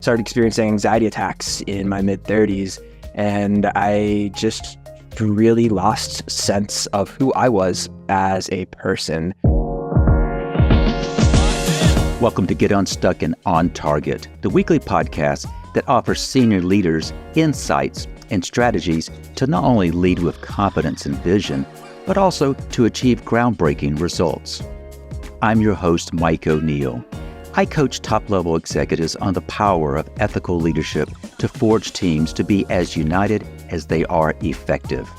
started experiencing anxiety attacks in my mid-30s, and I just really lost sense of who I was as a person. Welcome to Get Unstuck and On Target, the weekly podcast that offers senior leaders insights and strategies to not only lead with confidence and vision, but also to achieve groundbreaking results. I'm your host, Mike O'Neill. I coach top-level executives on the power of ethical leadership to forge teams to be as united as they are effective.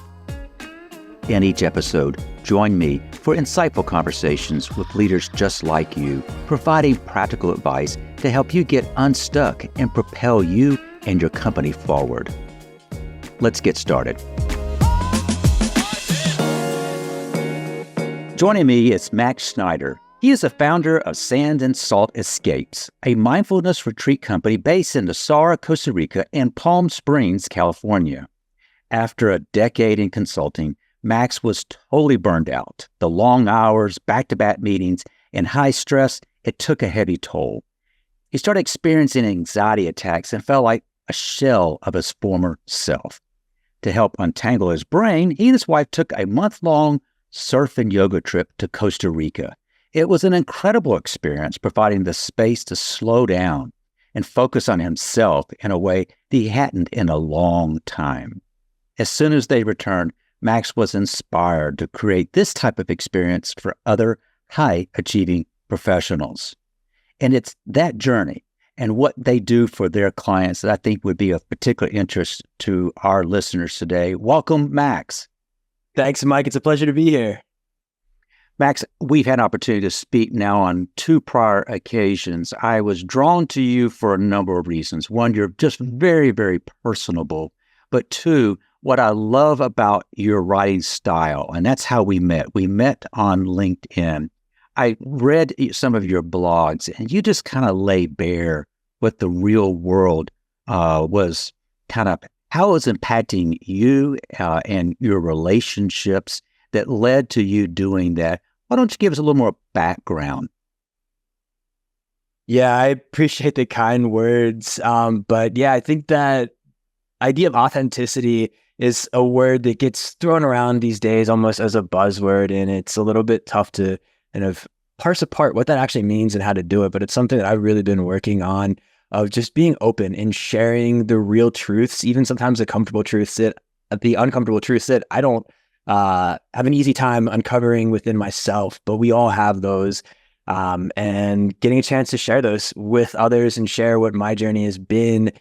In each episode, join me for insightful conversations with leaders just like you, providing practical advice to help you get unstuck and propel you and your company forward. Let's get started. Joining me is Max Schneider. He is the founder of Sand and Salt Escapes, a mindfulness retreat company based in Nassau, Costa Rica, and Palm Springs, California. After a decade in consulting, Max was totally burned out. The long hours, back-to-back meetings, and high stress, it took a heavy toll. He started experiencing anxiety attacks and felt like a shell of his former self. To help untangle his brain, he and his wife took a month-long surf and yoga trip to Costa Rica. It was an incredible experience, providing the space to slow down and focus on himself in a way that he hadn't in a long time. As soon as they returned, Max was inspired to create this type of experience for other high-achieving professionals. And it's that journey and what they do for their clients that I think would be of particular interest to our listeners today. Welcome, Max. Thanks, Mike. It's a pleasure to be here. Max, we've had an opportunity to speak now on two prior occasions. I was drawn to you for a number of reasons. One, you're just very, very personable. But two, what I love about your writing style, and that's how we met. We met on LinkedIn. I read some of your blogs, and you just kind of lay bare what the real world was kind of, how it was impacting you and your relationships that led to you doing that. Why don't you give us a little more background? Yeah, I appreciate the kind words. But yeah, I think that idea of authenticity is a word that gets thrown around these days almost as a buzzword, and it's a little bit tough to kind of parse apart what that actually means and how to do it. But it's something that I've really been working on, of just being open and sharing the real truths, even sometimes the uncomfortable truths that I don't have an easy time uncovering within myself, but we all have those, and getting a chance to share those with others and share what my journey has been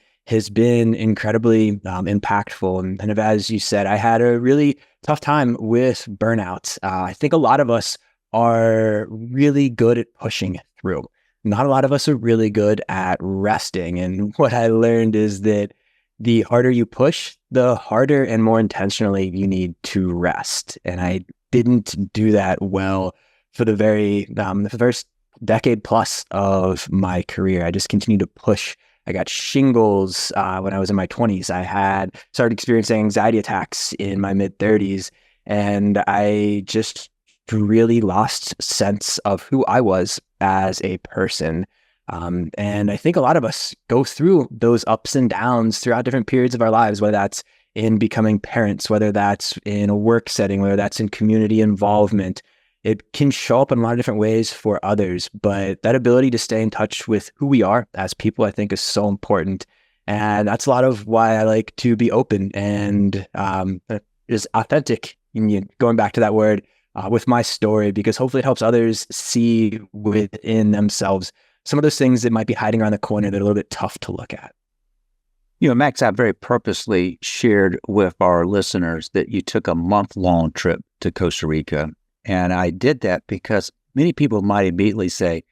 incredibly impactful. And kind of, as you said, I had a really tough time with burnout. I think a lot of us are really good at pushing through. Not a lot of us are really good at resting. And what I learned is that the harder you push, the harder and more intentionally you need to rest. And I didn't do that well for the first decade plus of my career. I just continued to push. I got shingles when I was in my 20s. I had started experiencing anxiety attacks in my mid-30s, and I just really lost sense of who I was as a person. And I think a lot of us go through those ups and downs throughout different periods of our lives, whether that's in becoming parents, whether that's in a work setting, whether that's in community involvement. It can show up in a lot of different ways for others, but that ability to stay in touch with who we are as people, I think, is so important. And that's a lot of why I like to be open and is authentic, going back to that word, with my story, because hopefully it helps others see within themselves some of those things that might be hiding around the corner that are a little bit tough to look at. Max, I very purposely shared with our listeners that you took a month-long trip to Costa Rica. And I did that because many people might immediately say,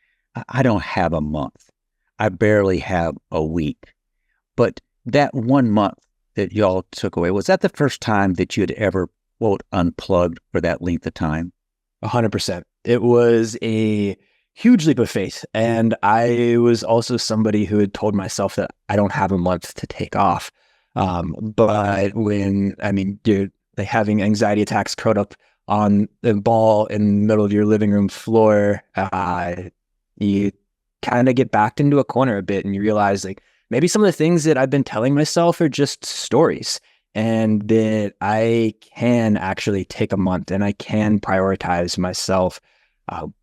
I don't have a month. I barely have a week. But that 1 month that y'all took away, was that the first time that you had ever, quote, unplugged for that length of time? 100%. It was a huge leap of faith. And I was also somebody who had told myself that I don't have a month to take off. But when, you're like having anxiety attacks curled up on the ball in the middle of your living room floor, you kind of get backed into a corner a bit, and you realize like maybe some of the things that I've been telling myself are just stories, and that I can actually take a month and I can prioritize myself.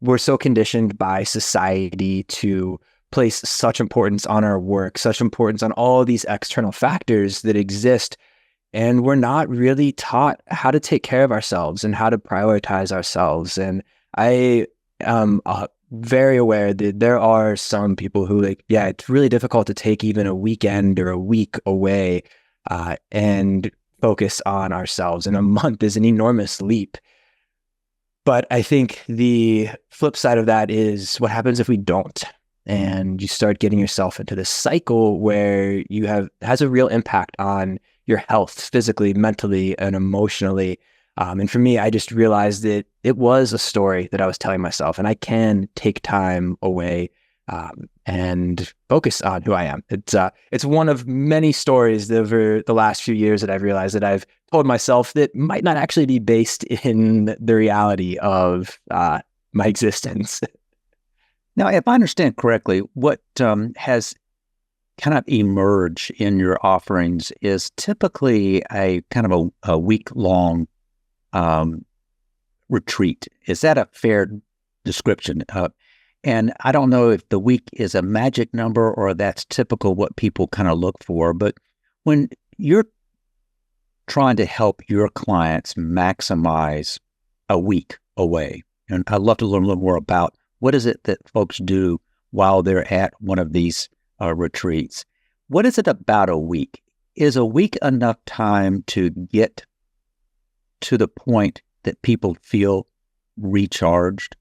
We're so conditioned by society to place such importance on our work, such importance on all these external factors that exist. And we're not really taught how to take care of ourselves and how to prioritize ourselves. And I am very aware that there are some people who it's really difficult to take even a weekend or a week away and focus on ourselves. And a month is an enormous leap. But I think the flip side of that is what happens if we don't, and you start getting yourself into this cycle where has a real impact on your health, physically, mentally, and emotionally. And for me, I just realized that it was a story that I was telling myself, and I can take time away and focus on who I am. It's one of many stories over the last few years that I've realized that I've told myself that might not actually be based in the reality of my existence. Now, if I understand correctly, what has kind of emerged in your offerings is typically a kind of a week-long retreat. Is that a fair description? And I don't know if the week is a magic number or that's typical what people kind of look for, but when you're trying to help your clients maximize a week away, and I'd love to learn a little more about what is it that folks do while they're at one of these retreats. What is it about a week? Is a week enough time to get to the point that people feel recharged?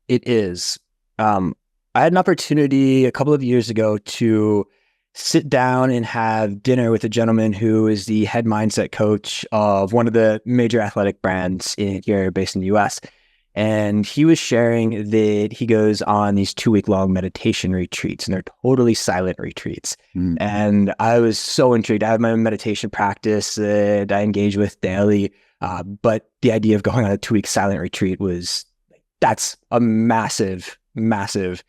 It is. I had an opportunity a couple of years ago to sit down and have dinner with a gentleman who is the head mindset coach of one of the major athletic brands here based in the US. And he was sharing that he goes on these 2-week-long meditation retreats, and they're totally silent retreats. And I was so intrigued. I have my own meditation practice that I engage with daily. But the idea of going on a 2-week silent retreat that's a massive, massive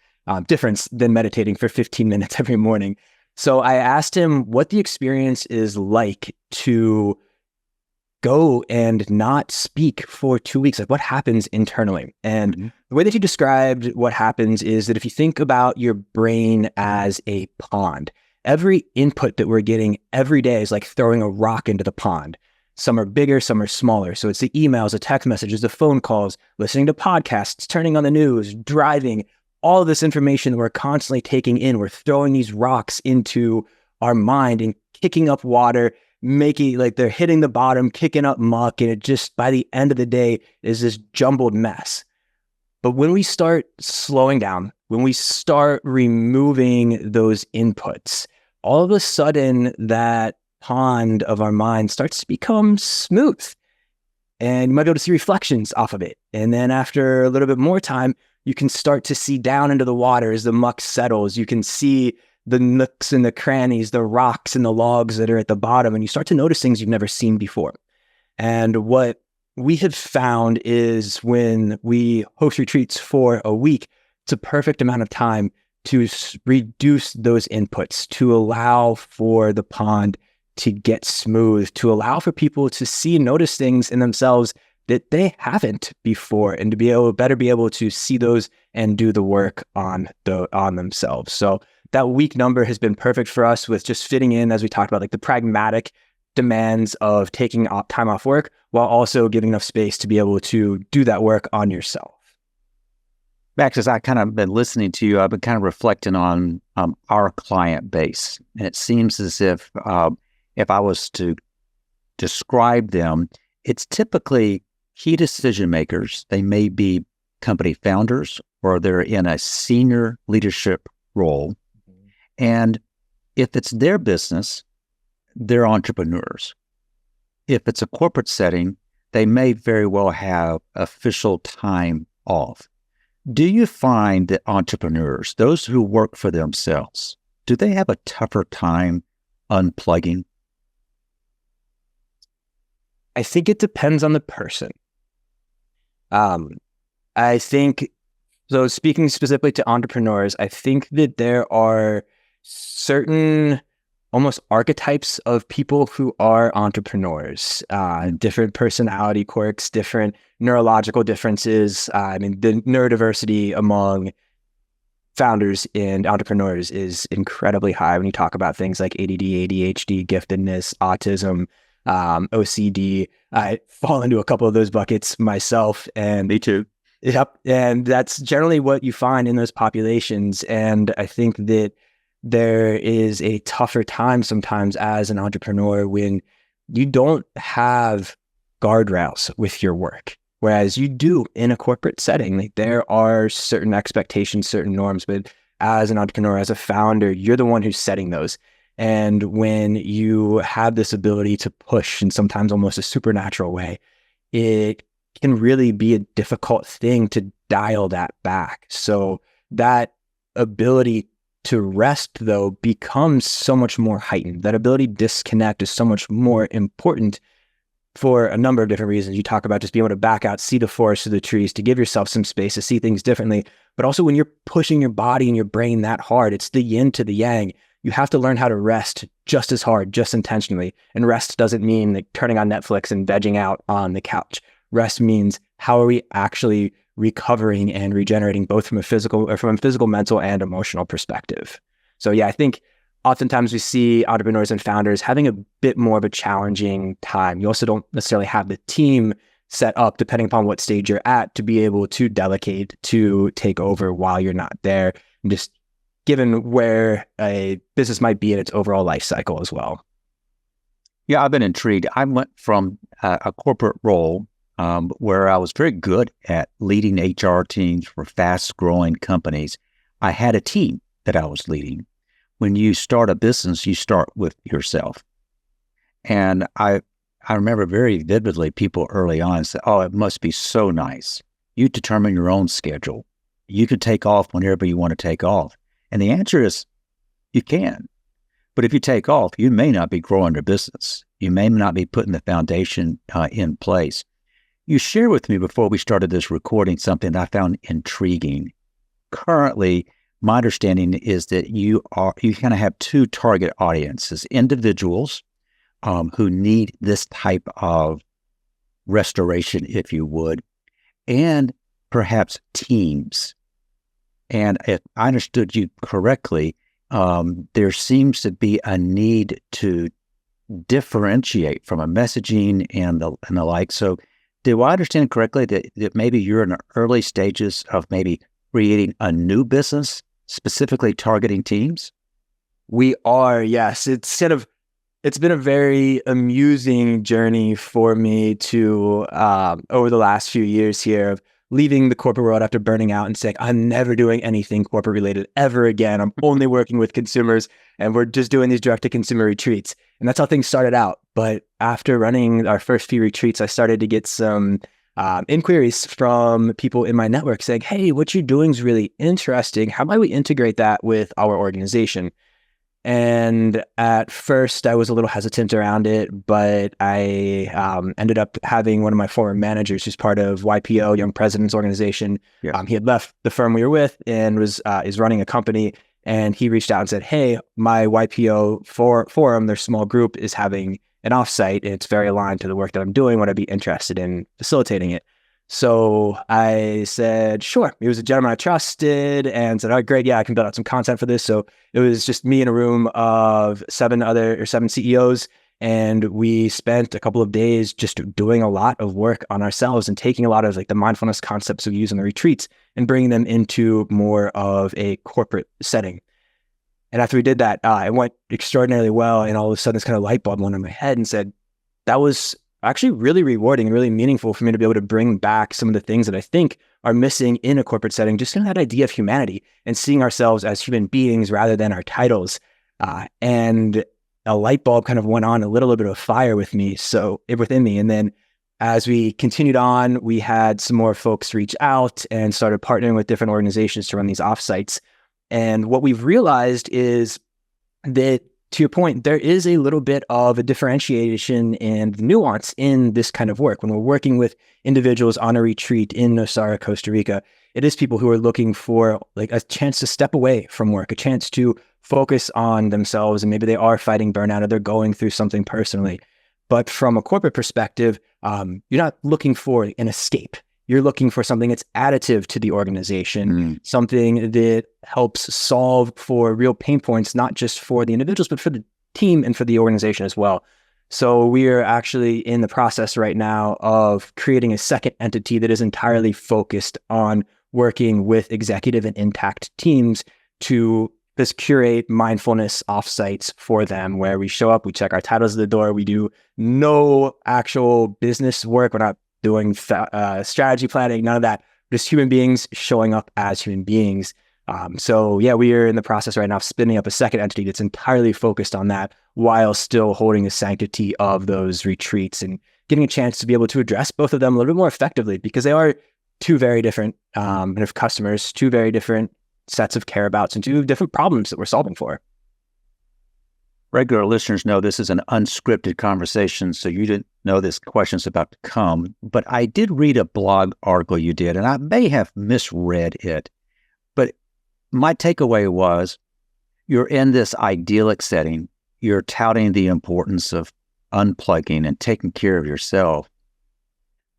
difference than meditating for 15 minutes every morning. So I asked him what the experience is like to go and not speak for 2 weeks. Like, what happens internally? And the way that he described what happens is that if you think about your brain as a pond, every input that we're getting every day is like throwing a rock into the pond. Some are bigger, some are smaller. So it's the emails, the text messages, the phone calls, listening to podcasts, turning on the news, driving, all of this information that we're constantly taking in. We're throwing these rocks into our mind and kicking up water, making they're hitting the bottom, kicking up muck. And it just, by the end of the day, is this jumbled mess. But when we start slowing down, when we start removing those inputs, all of a sudden that pond of our mind starts to become smooth, and you might be able to see reflections off of it. And then after a little bit more time, you can start to see down into the water as the muck settles. You can see the nooks and the crannies, the rocks and the logs that are at the bottom, and you start to notice things you've never seen before. And what we have found is when we host retreats for a week, it's a perfect amount of time to reduce those inputs, to allow for the pond to get smooth, to allow for people to see and notice things in themselves that they haven't before, and to be able to see those and do the work on themselves. So that week number has been perfect for us with just fitting in, as we talked about, like the pragmatic demands of taking time off work while also giving enough space to be able to do that work on yourself. Max, as I kind of been listening to you, I've been kind of reflecting on our client base. And it seems as if I was to describe them, it's typically key decision makers. They may be company founders, or they're in a senior leadership role. And if it's their business, they're entrepreneurs. If it's a corporate setting, they may very well have official time off. Do you find that entrepreneurs, those who work for themselves, do they have a tougher time unplugging? I think it depends on the person. I think, so speaking specifically to entrepreneurs, I think that there are certain almost archetypes of people who are entrepreneurs, different personality quirks, different neurological differences. I mean, the neurodiversity among founders and entrepreneurs is incredibly high when you talk about things like ADD, ADHD, giftedness, autism, OCD. I fall into a couple of those buckets myself. And Me too. yep. And that's generally what you find in those populations. And I think that there is a tougher time sometimes as an entrepreneur when you don't have guardrails with your work. Whereas you do in a corporate setting, like there are certain expectations, certain norms, but as an entrepreneur, as a founder, you're the one who's setting those. And when you have this ability to push in sometimes almost a supernatural way, it can really be a difficult thing to dial that back. So that ability to rest, though, becomes so much more heightened. That ability to disconnect is so much more important for a number of different reasons. You talk about just being able to back out, see the forest through the trees, to give yourself some space to see things differently. But also when you're pushing your body and your brain that hard, it's the yin to the yang. You have to learn how to rest just as hard, just intentionally. And rest doesn't mean like turning on Netflix and vegging out on the couch. Rest means how are we actually recovering and regenerating both from a physical, mental, and emotional perspective. So yeah, I think oftentimes we see entrepreneurs and founders having a bit more of a challenging time. You also don't necessarily have the team set up, depending upon what stage you're at, to be able to delegate, to take over while you're not there, and just given where a business might be in its overall life cycle as well. Yeah, I've been intrigued. I went from a corporate role where I was very good at leading HR teams for fast-growing companies. I had a team that I was leading. When you start a business, you start with yourself. And I remember very vividly people early on said, oh, it must be so nice. You determine your own schedule. You can take off whenever you want to take off. And the answer is, you can. But if you take off, you may not be growing your business. You may not be putting the foundation in place. You shared with me before we started this recording something that I found intriguing. Currently, my understanding is that you kind of have two target audiences: individuals who need this type of restoration, if you would, and perhaps teams. And if I understood you correctly, there seems to be a need to differentiate from a messaging and the like. So do I understand correctly that maybe you're in the early stages of maybe creating a new business specifically targeting teams? We are, yes. It's been a very amusing journey for me to, over the last few years here, of leaving the corporate world after burning out and saying, I'm never doing anything corporate related ever again. I'm only working with consumers and we're just doing these direct to consumer retreats. And that's how things started out. But after running our first few retreats, I started to get some inquiries from people in my network saying, hey, what you're doing is really interesting. How might we integrate that with our organization? And at first I was a little hesitant around it, but I ended up having one of my former managers who's part of YPO, Young Presidents Organization. Yes. He had left the firm we were with and is running a company. And he reached out and said, hey, my YPO forum, their small group, is having an offsite. And it's very aligned to the work that I'm doing. Would I be interested in facilitating it? So I said, sure. He was a gentleman I trusted and said, all right, great. Yeah, I can build out some content for this. So it was just me in a room of seven CEOs. And we spent a couple of days just doing a lot of work on ourselves and taking a lot of like the mindfulness concepts we use in the retreats and bringing them into more of a corporate setting. And after we did that, it went extraordinarily well. And all of a sudden this kind of light bulb went in my head and said, that was actually really rewarding and really meaningful for me to be able to bring back some of the things that I think are missing in a corporate setting, just in that idea of humanity and seeing ourselves as human beings rather than our titles. And a light bulb kind of went on, a little bit of fire within me. And then as we continued on, we had some more folks reach out and started partnering with different organizations to run these offsites. And what we've realized is that, to your point, there is a little bit of a differentiation and nuance in this kind of work. When we're working with individuals on a retreat in Nosara, Costa Rica, it is people who are looking for like a chance to step away from work, a chance to focus on themselves, and maybe they are fighting burnout or they're going through something personally. But from a corporate perspective, you're not looking for an escape. You're looking for something that's additive to the organization, something that helps solve for real pain points, not just for the individuals, but for the team and for the organization as well. So we are actually in the process right now of creating a second entity that is entirely focused on working with executive and intact teams to just curate mindfulness offsites for them, where we show up, we check our titles at the door, we do no actual business work, we're not doing strategy planning, none of that, just human beings showing up as human beings. So yeah, we are in the process right now of spinning up a second entity that's entirely focused on that, while still holding the sanctity of those retreats and getting a chance to be able to address both of them a little bit more effectively, because they are two very different kind of customers, two very different sets of care abouts, and two different problems that we're solving for. Regular listeners know this is an unscripted conversation, so you didn't know this question's about to come. But I did read a blog article you did, and I may have misread it. But my takeaway was, you're in this idyllic setting. You're touting the importance of unplugging and taking care of yourself.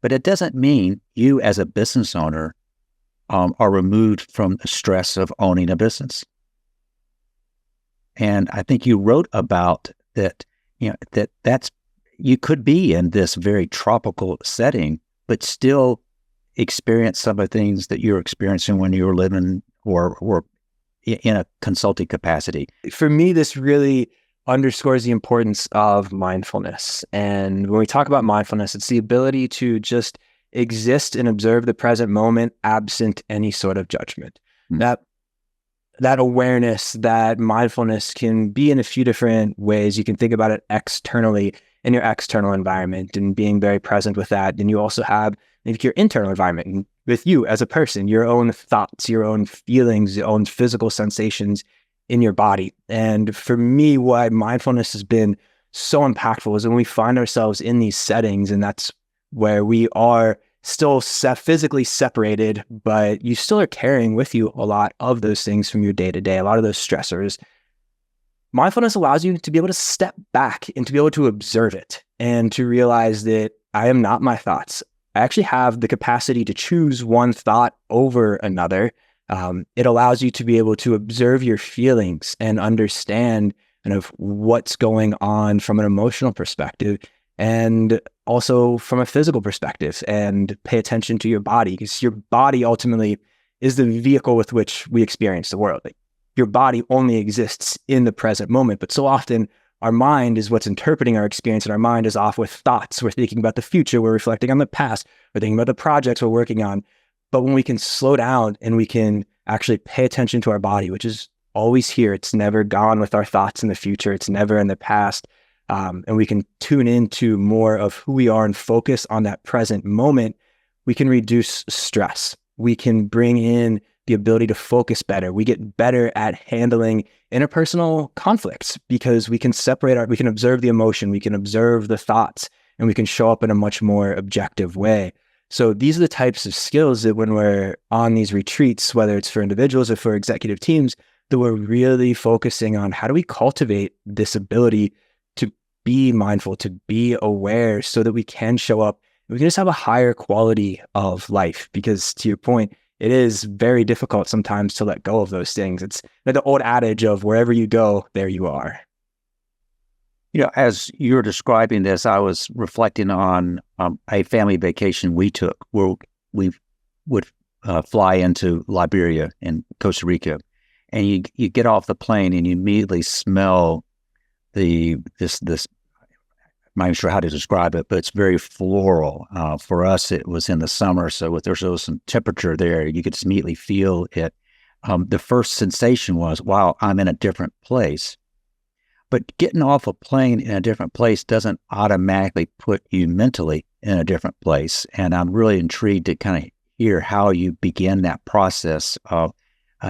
But it doesn't mean you as a business owner are removed from the stress of owning a business. And I think you wrote about that, that's you could be in this very tropical setting, but still experience some of the things that you're experiencing when you were living or in a consulting capacity. For me, this really underscores the importance of mindfulness. And when we talk about mindfulness, it's the ability to just exist and observe the present moment absent any sort of judgment. That awareness, that mindfulness can be in a few different ways. You can think about it externally in your external environment and being very present with that. And you also have maybe your internal environment with you as a person, your own thoughts, your own feelings, your own physical sensations in your body. And for me, why mindfulness has been so impactful is when we find ourselves in these settings, and that's where we are still physically separated, but you still are carrying with you a lot of those things from your day-to-day, a lot of those stressors. Mindfulness allows you to be able to step back and to be able to observe it and to realize that I am not my thoughts. I actually have the capacity to choose one thought over another. It allows you to be able to observe your feelings and understand kind of what's going on from an emotional perspective, and also from a physical perspective, and pay attention to your body, because your body ultimately is the vehicle with which we experience the world. Like, your body only exists in the present moment, but so often our mind is what's interpreting our experience, and our mind is off with thoughts. We're thinking about the future, we're reflecting on the past, we're thinking about the projects we're working on. But when we can slow down and we can actually pay attention to our body, which is always here, it's never gone with our thoughts in the future, it's never in the past, and we can tune into more of who we are and focus on that present moment, we can reduce stress. We can bring in the ability to focus better. We get better at handling interpersonal conflicts because we can we can observe the emotion, we can observe the thoughts, and we can show up in a much more objective way. So these are the types of skills that when we're on these retreats, whether it's for individuals or for executive teams, that we're really focusing on how do we cultivate this ability to be mindful, to be aware, so that we can show up and we can just have a higher quality of life. Because to your point, it is very difficult sometimes to let go of those things. It's like the old adage of wherever you go, there you are. As you're describing this, I was reflecting on a family vacation we took where we would fly into Liberia and Costa Rica, and you get off the plane and you immediately smell this. I'm not sure how to describe it, but it's very floral. For us, it was in the summer, so there was some temperature there. You could just immediately feel it. The first sensation was, wow, I'm in a different place. But getting off a plane in a different place doesn't automatically put you mentally in a different place. And I'm really intrigued to kind of hear how you begin that process of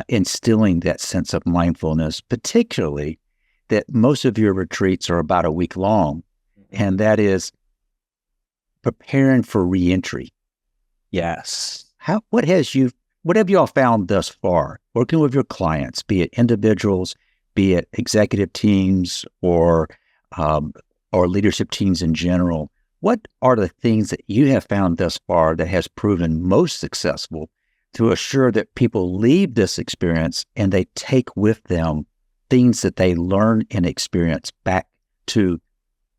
instilling that sense of mindfulness, particularly that most of your retreats are about a week long. And that is preparing for reentry. Yes. What have you all found thus far, working with your clients, be it individuals, be it executive teams or leadership teams in general, what are the things that you have found thus far that has proven most successful to assure that people leave this experience and they take with them things that they learn and experience back to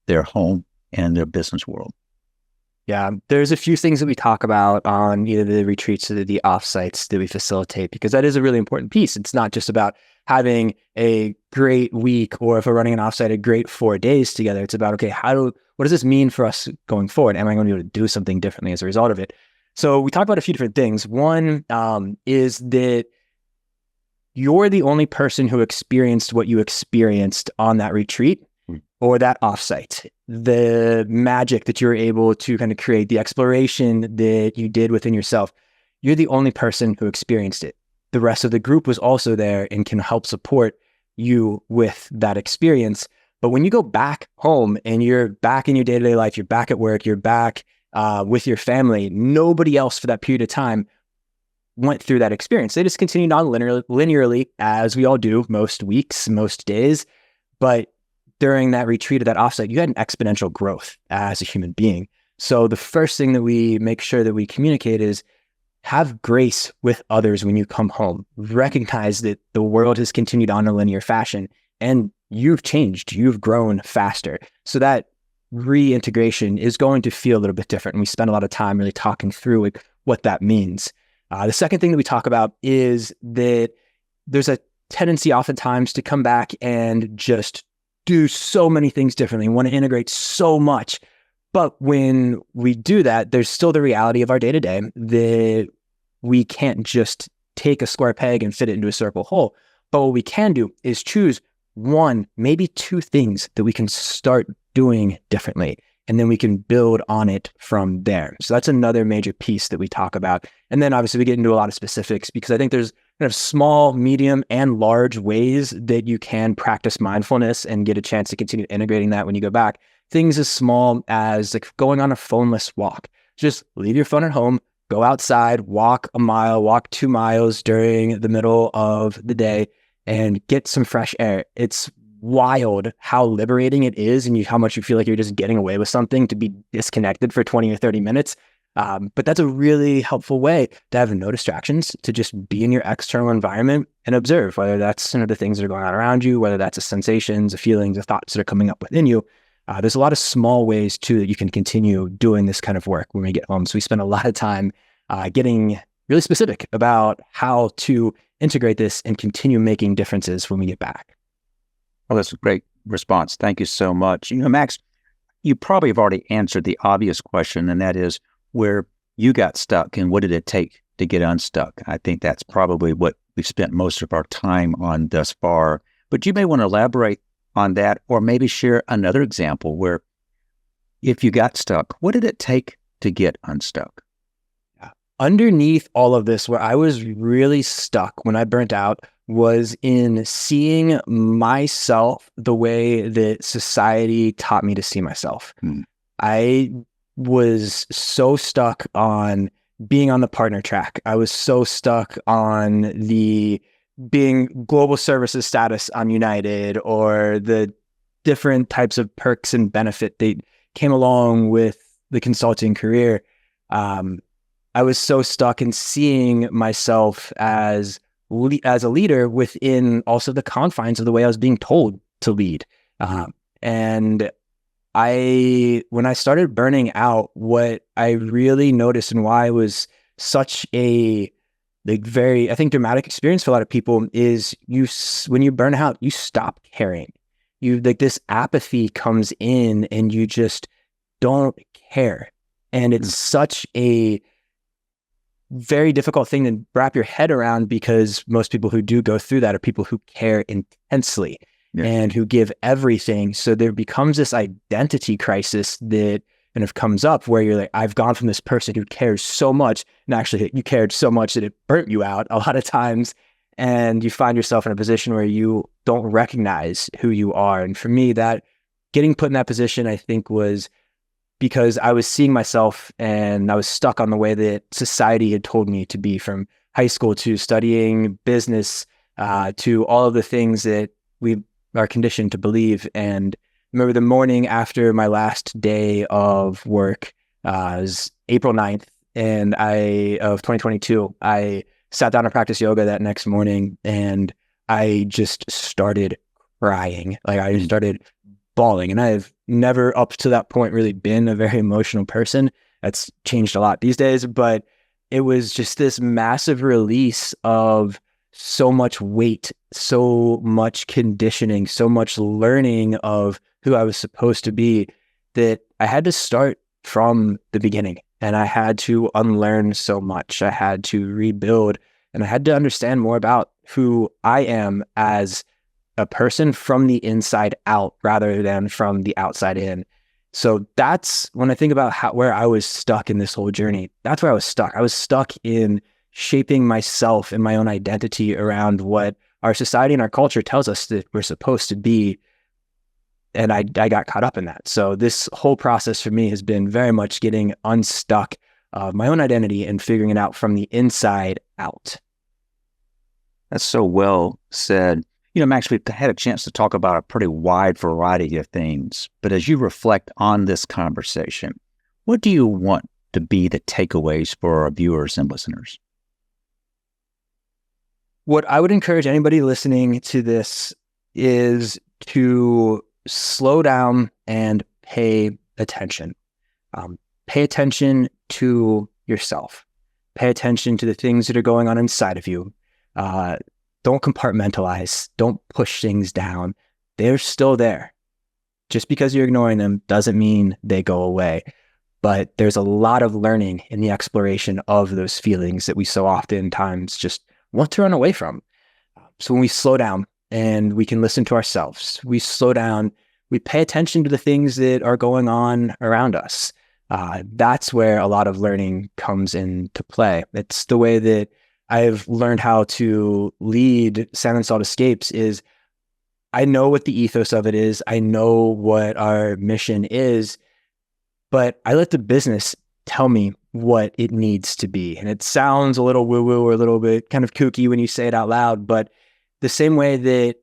their home and their business world? Yeah, there's a few things that we talk about on either the retreats or the offsites that we facilitate, because that is a really important piece. It's not just about having a great week, or if we're running an offsite, a great 4 days together. It's about, okay, what does this mean for us going forward? Am I going to be able to do something differently as a result of it? So we talk about a few different things. One is that you're the only person who experienced what you experienced on that retreat or that offsite. The magic that you're able to kind of create, the exploration that you did within yourself, you're the only person who experienced it. The rest of the group was also there and can help support you with that experience. But when you go back home and you're back in your day-to-day life, you're back at work, you're back with your family, nobody else for that period of time went through that experience. They just continued on linearly, as we all do most weeks, most days. But during that retreat or that offsite, you had an exponential growth as a human being. So the first thing that we make sure that we communicate is have grace with others when you come home. Recognize that the world has continued on a linear fashion and you've changed, you've grown faster. So that reintegration is going to feel a little bit different. And we spend a lot of time really talking through what that means. The second thing that we talk about is that there's a tendency oftentimes to come back and just do so many things differently, want to integrate so much. But when we do that, there's still the reality of our day-to-day that we can't just take a square peg and fit it into a circle hole. But what we can do is choose one, maybe two things that we can start doing differently, and then we can build on it from there. So that's another major piece that we talk about. And then obviously we get into a lot of specifics, because I think there's kind of small, medium, and large ways that you can practice mindfulness and get a chance to continue integrating that when you go back. Things as small as like going on a phoneless walk. Just leave your phone at home, go outside, walk a mile, walk 2 miles during the middle of the day, and get some fresh air. It's wild how liberating it is, and how much you feel like you're just getting away with something to be disconnected for 20 or 30 minutes. But that's a really helpful way to have no distractions, to just be in your external environment and observe, whether that's the things that are going on around you, whether that's the sensations, the feelings, the thoughts that are coming up within you. There's a lot of small ways too that you can continue doing this kind of work when we get home. So we spend a lot of time getting really specific about how to integrate this and continue making differences when we get back. Well, that's a great response. Thank you so much. Max, you probably have already answered the obvious question, and that is where you got stuck and what did it take to get unstuck. I think that's probably what we've spent most of our time on thus far. But you may want to elaborate on that, or maybe share another example where if you got stuck, what did it take to get unstuck? Underneath all of this, where I was really stuck when I burnt out, was in seeing myself the way that society taught me to see myself. I was so stuck on being on the partner track. I was so stuck on the being global services status on United, or the different types of perks and benefit that came along with the consulting career. I was so stuck in seeing myself as a leader within also the confines of the way I was being told to lead. And when I started burning out, what I really noticed, and why it was such a very, I think, dramatic experience for a lot of people, is when you burn out, you stop caring. This apathy comes in and you just don't care. And it's such a very difficult thing to wrap your head around, because most people who do go through that are people who care intensely and who give everything. So there becomes this identity crisis that kind of comes up, where you're like, I've gone from this person who cares so much, and actually you cared so much that it burnt you out a lot of times. And you find yourself in a position where you don't recognize who you are. And for me, that getting put in that position, I think, was because I was seeing myself and I was stuck on the way that society had told me to be, from high school to studying business, to all of the things that we are conditioned to believe. And remember the morning after my last day of work, was April 9th of 2022. I sat down to practice yoga that next morning, and I just started crying. Like, I started bawling, and I've never up to that point really been a very emotional person. That's changed a lot these days, but it was just this massive release of so much weight, so much conditioning, so much learning of who I was supposed to be, that I had to start from the beginning, and I had to unlearn so much. I had to rebuild, and I had to understand more about who I am as a person from the inside out rather than from the outside in. So that's when I think about where I was stuck in this whole journey. That's where I was stuck. I was stuck in shaping myself and my own identity around what our society and our culture tells us that we're supposed to be. And I got caught up in that. So this whole process for me has been very much getting unstuck of my own identity and figuring it out from the inside out. That's so well said. Max, we've had a chance to talk about a pretty wide variety of things, but as you reflect on this conversation, what do you want to be the takeaways for our viewers and listeners? What I would encourage anybody listening to this is to slow down and pay attention. Pay attention to yourself. Pay attention to the things that are going on inside of you. Don't compartmentalize. Don't push things down. They're still there. Just because you're ignoring them doesn't mean they go away. But there's a lot of learning in the exploration of those feelings that we so oftentimes just want to run away from. So when we slow down and we can listen to ourselves, we slow down, we pay attention to the things that are going on around us. That's where a lot of learning comes into play. It's the way that I've learned how to lead Sand and Salt Escapes is I know what the ethos of it is. I know what our mission is, but I let the business tell me what it needs to be. And it sounds a little woo-woo or a little bit kind of kooky when you say it out loud, but the same way that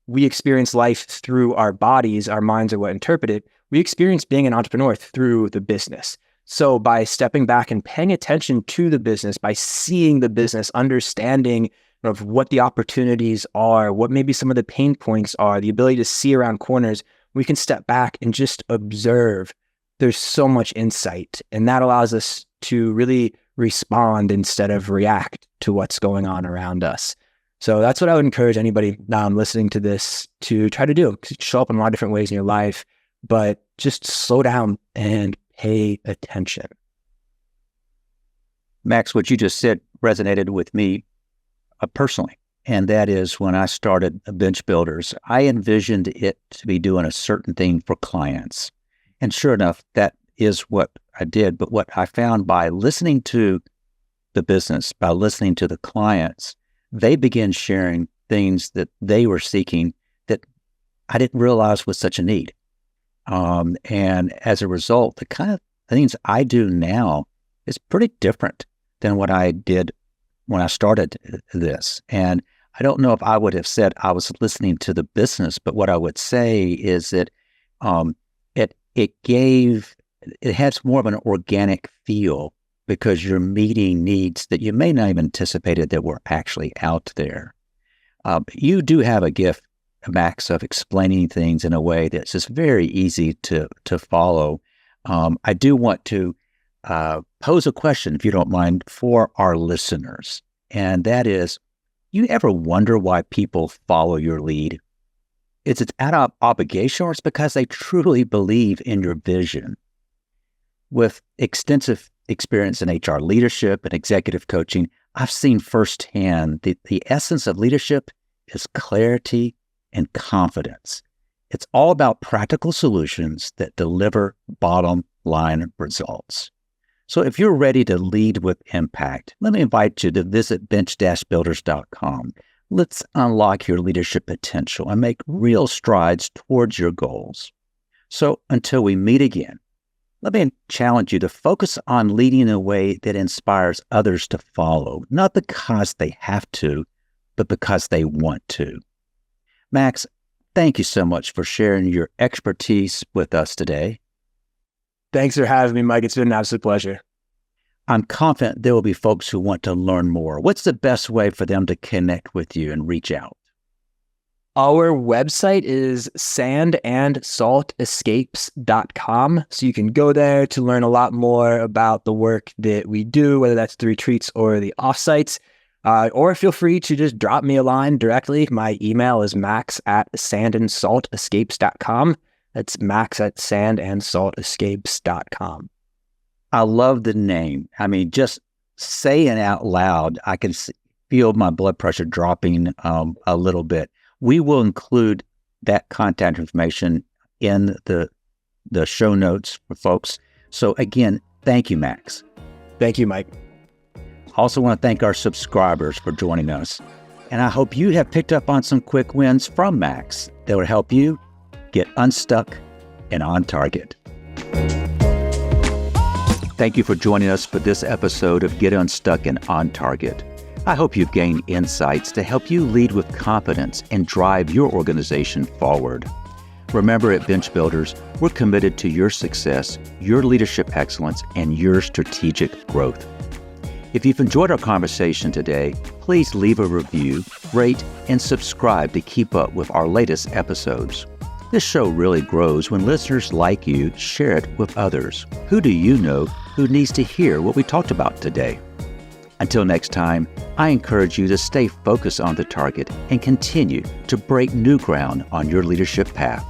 we experience life through our bodies, our minds are what interpret it, we experience being an entrepreneur through the business. So by stepping back and paying attention to the business, by seeing the business, understanding of what the opportunities are, what maybe some of the pain points are, the ability to see around corners, we can step back and just observe. There's so much insight, and that allows us to really respond instead of react to what's going on around us. So that's what I would encourage anybody listening to this to try to do. Show up in a lot of different ways in your life, but just slow down and pay attention. Max, what you just said resonated with me personally. And that is when I started Bench Builders, I envisioned it to be doing a certain thing for clients. And sure enough, that is what I did. But what I found by listening to the business, by listening to the clients, they began sharing things that they were seeking that I didn't realize was such a need. And as a result, the kind of things I do now is pretty different than what I did when I started this. And I don't know if I would have said I was listening to the business, but what I would say is that it has more of an organic feel because you're meeting needs that you may not have anticipated that were actually out there. You do have a gift, Max, of explaining things in a way that's just very easy to follow. I do want to pose a question, if you don't mind, for our listeners. And that is, you ever wonder why people follow your lead? Is it out of obligation, or it's because they truly believe in your vision? With extensive experience in HR leadership and executive coaching, I've seen firsthand that the essence of leadership is clarity and confidence. It's all about practical solutions that deliver bottom line results. So if you're ready to lead with impact, let me invite you to visit bench-builders.com. Let's unlock your leadership potential and make real strides towards your goals. So until we meet again, let me challenge you to focus on leading in a way that inspires others to follow, not because they have to, but because they want to. Max, Thank you so much for sharing your expertise with us today. Thanks for having me, Mike. It's been an absolute pleasure. I'm confident there will be folks who want to learn more. What's the best way for them to connect with you and reach out? Our website is sandandsaltescapes.com. So you can go there to learn a lot more about the work that we do, whether that's the retreats or the offsites. Or feel free to just drop me a line directly. My email is max@sandandsaltescapes.com. That's max@sandandsaltescapes.com. I love the name. I mean, just saying out loud, I can feel my blood pressure dropping a little bit. We will include that contact information in the show notes for folks. So again, thank you, Max. Thank you, Mike. I also want to thank our subscribers for joining us. And I hope you have picked up on some quick wins from Max that will help you get unstuck and on target. Thank you for joining us for this episode of Get Unstuck and On Target. I hope you've gained insights to help you lead with confidence and drive your organization forward. Remember, at Bench Builders, we're committed to your success, your leadership excellence, and your strategic growth. If you've enjoyed our conversation today, please leave a review, rate, and subscribe to keep up with our latest episodes. This show really grows when listeners like you share it with others. Who do you know who needs to hear what we talked about today? Until next time, I encourage you to stay focused on the target and continue to break new ground on your leadership path.